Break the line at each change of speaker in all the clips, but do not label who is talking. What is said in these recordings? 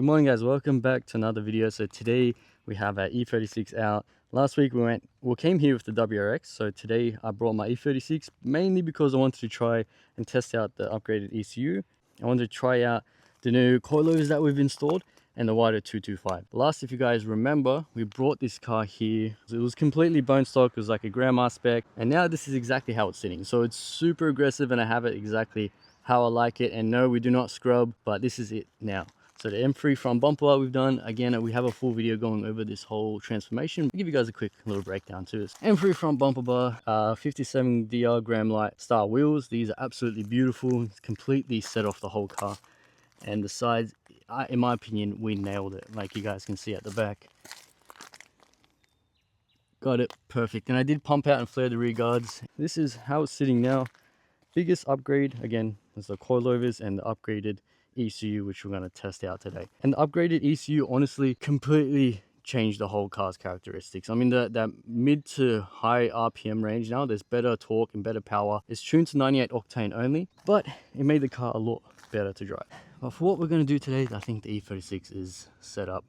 Good morning guys, welcome back to another video. So today we have our E36 out. Last week we came here with the WRX, so today I brought my E36 mainly because I wanted to try and test out the upgraded ECU. I wanted to try out the new coilovers that we've installed and the wider 225. Last, if you guys remember, we brought this car here. It was completely bone stock, it was like a grandma spec, and now this is exactly how it's sitting. So it's super aggressive and I have it exactly how I like it. And no, we do not scrub, but this is it now. So the M3 front bumper we've done, again, we have a full video going over this whole transformation. I'll give you guys a quick little breakdown too. M3 front bumper bar, 57 DR gram light style wheels. These are absolutely beautiful. It's completely set off the whole car. And the sides, in my opinion, we nailed it. Like you guys can see at the back. Got it perfect. And I did pump out and flare the rear guards. This is how it's sitting now. Biggest upgrade, again, is the coilovers and the upgraded ECU, which we're going to test out today. And the upgraded ECU honestly completely changed the whole car's characteristics. I mean, that mid to high RPM range now, there's better torque and better power. It's tuned to 98 octane only, but it made the car a lot better to drive. But for what we're going to do today, I think the E36 is set up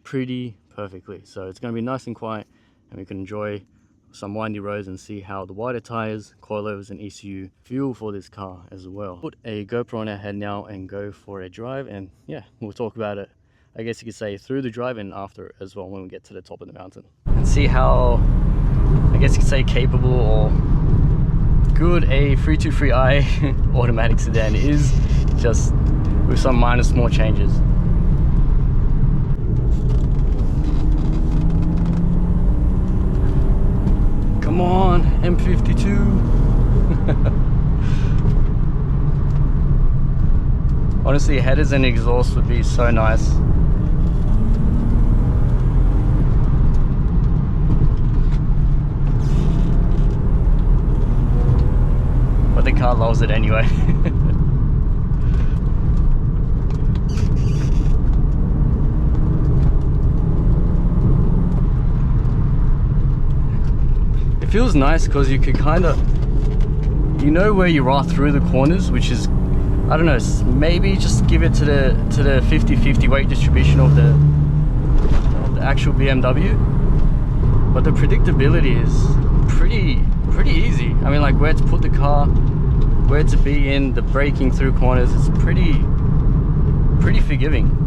pretty perfectly. So it's going to be nice and quiet and we can enjoy some windy roads and see how the wider tires, coilovers and ECU feel for this car as well. Put a GoPro on our head now and go for a drive, and yeah, we'll talk about it, I guess you could say, through the drive and after as well when we get to the top of the mountain. And see how, I guess you could say, capable or good a 323i automatic sedan is, just with some minor small changes. Come on, M52. Honestly, headers and exhaust would be so nice. But the car loves it anyway. It feels nice because you could kind of, you know, where you are through the corners, which is, I don't know, maybe just give it to the 50-50 weight distribution of the actual BMW. But the predictability is pretty easy. I mean, like where to put the car, where to be in, the braking through corners, it's pretty forgiving.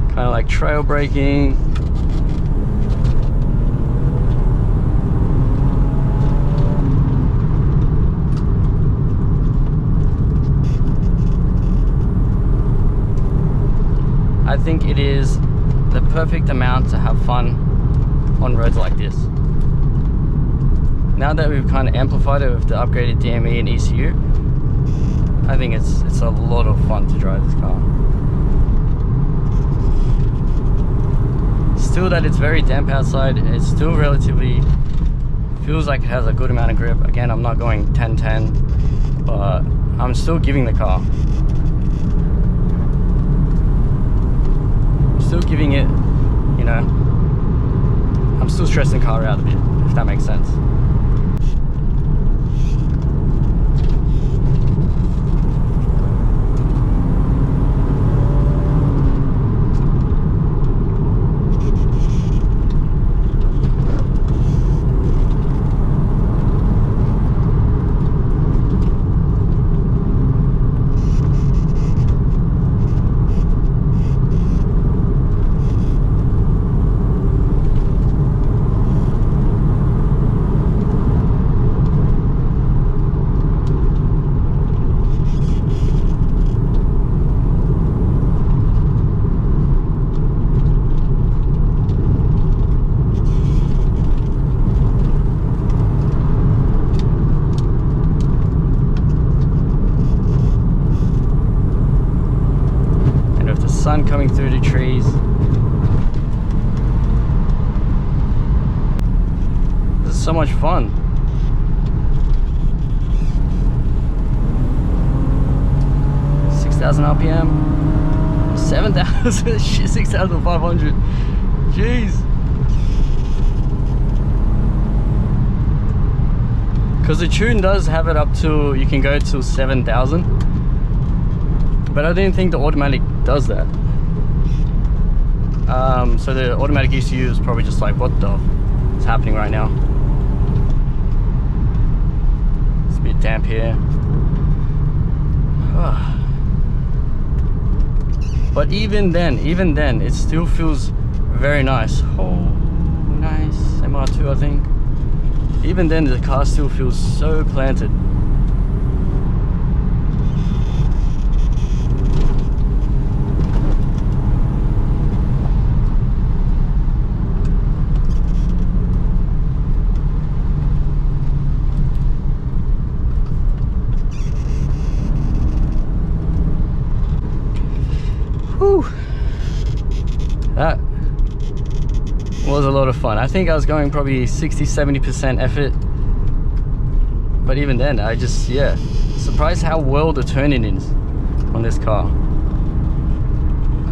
Kind of like trail braking. I think it is the perfect amount to have fun on roads like this. Now that we've kind of amplified it with the upgraded DME and ECU, I think it's a lot of fun to drive this car. Still that it's very damp outside, it's still relatively, feels like it has a good amount of grip. Again, I'm not going 10-10, but I'm still giving the car. I'm still giving it, you know, I'm still stressing the car out a bit, if that makes sense. Sun coming through the trees. This is so much fun. 6,000 RPM, 7,000, shit, 6,500. Jeez. Because the tune does have it up to, you can go to 7,000, but I didn't think the automatic does that. So the automatic ECU is probably just like, what the is happening right now? It's a bit damp here. But even then, it still feels very nice. Oh, nice. MR2, I think. Even then, the car still feels so planted. Whew. That was a lot of fun. I think I was going probably 60-70% effort, but even then I just, yeah, surprised how well the turning is on this car.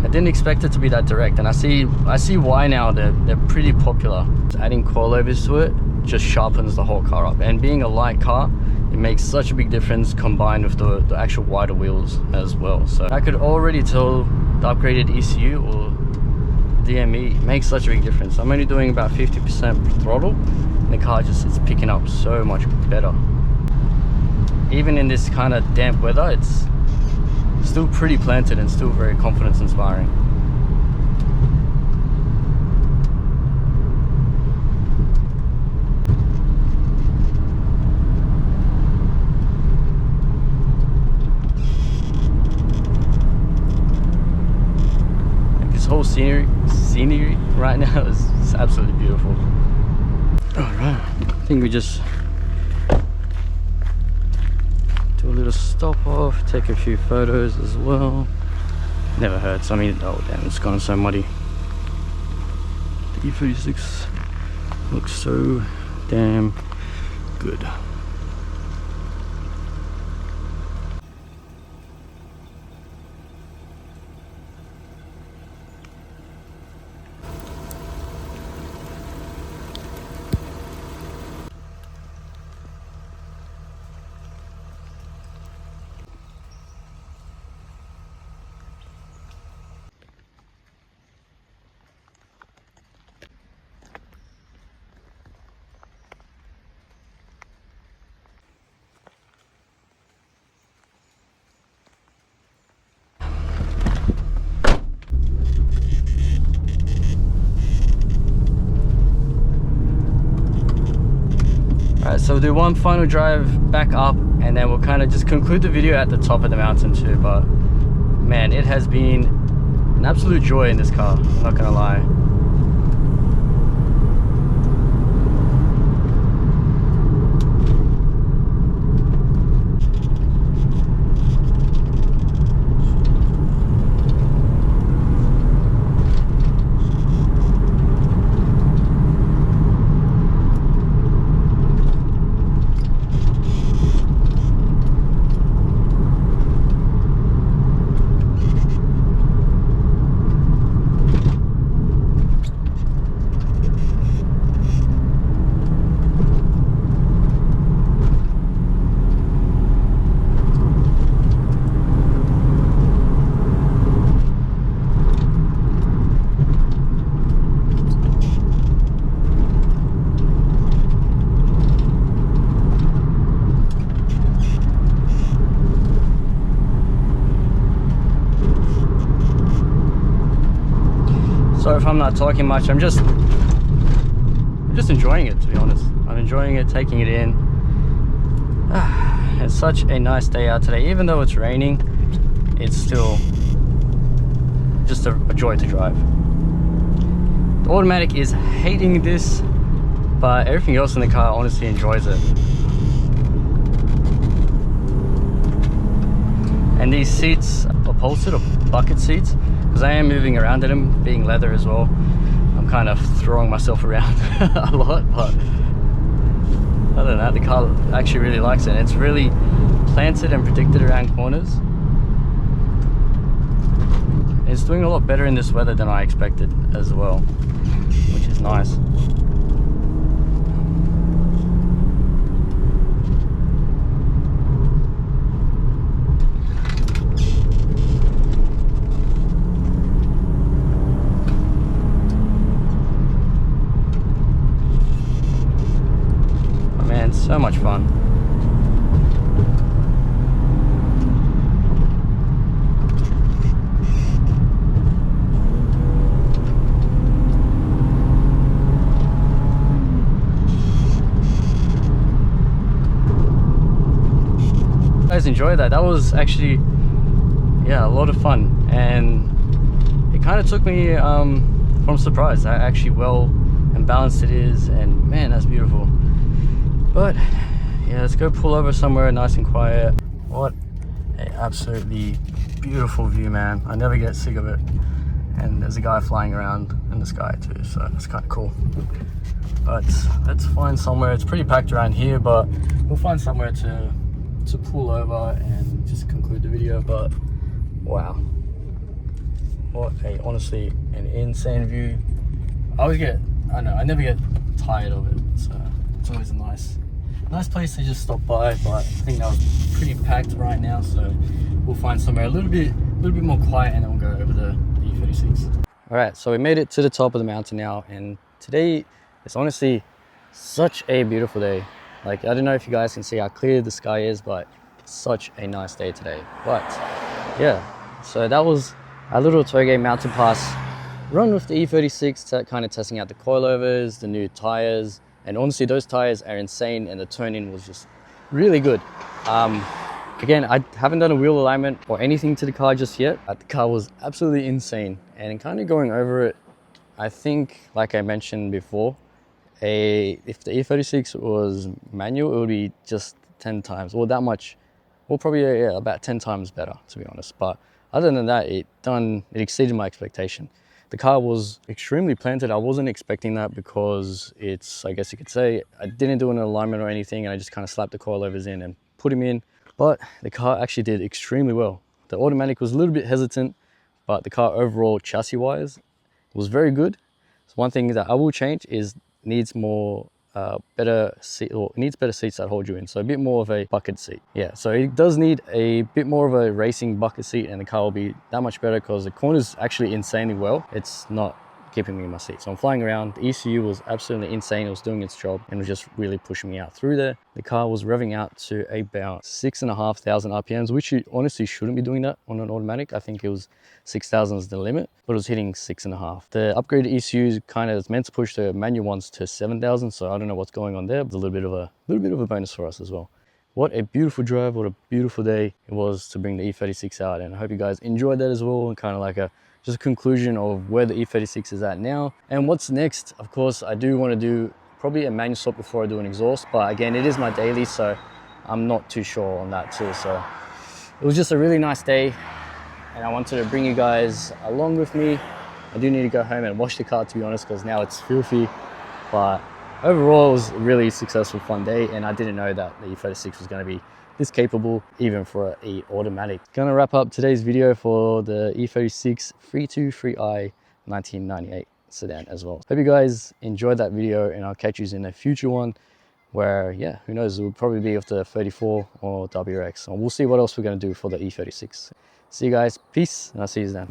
I didn't expect it to be that direct, and I see why now. They're pretty popular. Adding coilovers to it just sharpens the whole car up, and being a light car, it makes such a big difference combined with the actual wider wheels as well. So I could already tell the upgraded ECU or DME makes such a big difference. I'm only doing about 50% throttle, and the car just is picking up so much better. Even in this kind of damp weather, it's still pretty planted and still very confidence inspiring. This whole scenery right now is absolutely beautiful. Alright, I think we just do a little stop off, take a few photos as well. Never hurts. I mean, oh damn, it's gone so muddy. The E36 looks so damn good. So we'll do one final drive back up, and then we'll kind of just conclude the video at the top of the mountain too. But man, it has been an absolute joy in this car, I'm not gonna lie. Sorry if I'm not talking much. I'm just enjoying it, to be honest. I'm enjoying it, taking it in. It's such a nice day out today. Even though it's raining, it's still just a joy to drive. The automatic is hating this, but everything else in the car honestly enjoys it. And these seats, upholstered or bucket seats, because I am moving around in them, being leather as well. I'm kind of throwing myself around a lot, but other than that, the car actually really likes it. It's really planted and predicted around corners. It's doing a lot better in this weather than I expected as well, which is nice. Oh man, so much fun. Guys, enjoy that. That was actually, yeah, a lot of fun, and it kind of took me from surprise how actually well and balanced it is, and man, that's beautiful. But yeah, let's go pull over somewhere nice and quiet. What an absolutely beautiful view, man. I never get sick of it. And there's a guy flying around in the sky too, so that's kind of cool. But let's find somewhere. It's pretty packed around here, but we'll find somewhere to pull over and just conclude the video. But wow, what a, honestly, an insane view. I don't know, I never get tired of it, so it's always a nice place to just stop by. But I think that was pretty packed right now, so we'll find somewhere a little bit more quiet, and then we'll go over the E36. All right, so we made it to the top of the mountain now, and today is honestly such a beautiful day. Like, I don't know if you guys can see how clear the sky is, but it's such a nice day today. But yeah, so that was our little Touge mountain pass run with the E36, kind of testing out the coilovers, the new tires, and honestly those tires are insane, and the turn-in was just really good. Again, I haven't done a wheel alignment or anything to the car just yet. The car was absolutely insane, and kind of going over it, I think, like I mentioned before, if the E36 was manual, it would be just 10 times, or that much, or probably about 10 times better, to be honest. But other than that, it exceeded my expectation. The car was extremely planted. I wasn't expecting that because it's, I guess you could say, I didn't do an alignment or anything, and I just kind of slapped the coilovers in and put him in. But the car actually did extremely well. The automatic was a little bit hesitant, but the car overall, chassis-wise, was very good. So one thing that I will change is needs more better seats that hold you in, so a bit more of a bucket seat. Yeah, so it does need a bit more of a racing bucket seat, and the car will be that much better because the corner's actually insanely well. It's not keeping me in my seat, so I'm flying around. The ECU was absolutely insane. It was doing its job and was just really pushing me out through there. The car was revving out to about 6,500 RPMs, which you honestly shouldn't be doing that on an automatic. I think it was 6,000 is the limit, but it was hitting 6.5. The upgraded ECU kind of is meant to push the manual ones to 7,000, so I don't know what's going on there, but a little bit of a bonus for us as well. What a beautiful drive, what a beautiful day it was to bring the E36 out, and I hope you guys enjoyed that as well, and kind of like just a conclusion of where the E36 is at now and what's next. Of course, I do want to do probably a manual swap before I do an exhaust, but again, it is my daily, so I'm not too sure on that too. So it was just a really nice day, and I wanted to bring you guys along with me. I do need to go home and wash the car, to be honest, because now it's filthy. But overall, it was a really successful, fun day, and I didn't know that the E36 was going to be this capable, even for an automatic. Gonna wrap up today's video for the E36 323i 1998 sedan as well. Hope you guys enjoyed that video, and I'll catch you in a future one where, yeah, who knows, it will probably be with the 34 or WRX, and we'll see what else we're gonna do for the E36. See you guys, peace, and I'll see you then.